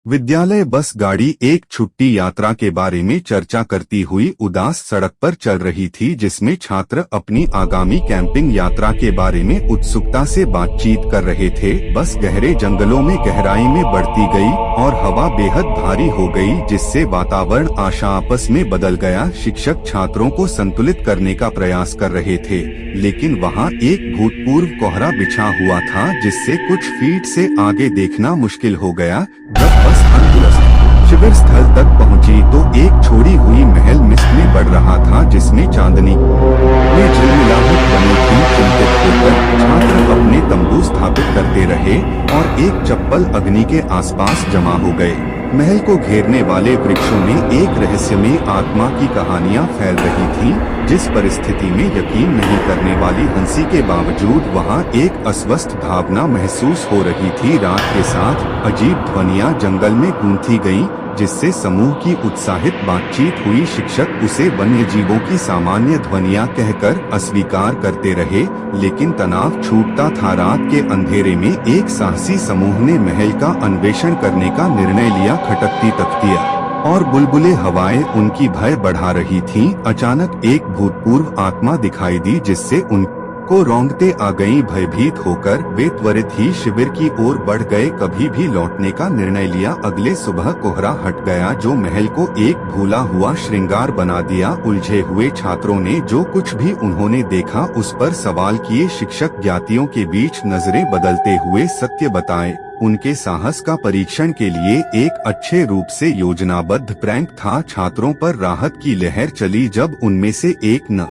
विद्यालय बस गाड़ी एक छुट्टी यात्रा के बारे में चर्चा करती हुई उदास सड़क पर चल रही थी, जिसमें छात्र अपनी आगामी कैंपिंग यात्रा के बारे में उत्सुकता से बातचीत कर रहे थे। बस गहरे जंगलों में गहराई में बढ़ती गई और हवा बेहद भारी हो गई, जिससे वातावरण आशा आपस में बदल गया। शिक्षक छात्रों को संतुलित करने का प्रयास कर रहे थे, लेकिन वहाँ एक भूतपूर्व कोहरा बिछा हुआ था, जिससे कुछ फीट से आगे देखना मुश्किल हो गया। जब बस अंतुलस्त शिविर स्थल तक पहुंची तो एक छोड़ी हुई महल मिस्ट में बढ़ रहा था, जिसमें चांदनी में झिलमिलाहट बनी थी। चिंतित होकर छात्र अपने तंबू स्थापित करते रहे और एक चप्पल अग्नि के आसपास जमा हो गए। महल को घेरने वाले वृक्षों में एक रहस्यमय आत्मा की कहानियां फैल रही थीं, जिस परिस्थिति में यकीन नहीं करने वाली हंसी के बावजूद वहां एक अस्वस्थ भावना महसूस हो रही थी। रात के साथ अजीब ध्वनियां जंगल में गूंथी गईं, जिससे समूह की उत्साहित बातचीत हुई। शिक्षक उसे वन्य जीवों की सामान्य ध्वनियां कहकर अस्वीकार करते रहे, लेकिन तनाव छूटता था। रात के अंधेरे में एक साहसी समूह ने महल का अन्वेषण करने का निर्णय लिया। खटकती तख्तियां और बुलबुले हवाएं उनकी भय बढ़ा रही थीं। अचानक एक भूतपूर्व आत्मा दिखाई दी, जिससे उनको रोंगटे आ गईं। भयभीत होकर वे त्वरित ही शिविर की ओर बढ़ गए, कभी भी लौटने का निर्णय लिया। अगले सुबह कोहरा हट गया, जो महल को एक भूला हुआ श्रृंगार बना दिया। उलझे हुए छात्रों ने जो कुछ भी उन्होंने देखा उस पर सवाल किए। शिक्षक ज्ञातियों के बीच नजरें बदलते हुए सत्य बताए। उनके साहस का परीक्षण के लिए एक अच्छे रूप से योजनाबद्ध प्रैंक था। छात्रों पर राहत की लहर चली जब उनमें से एक न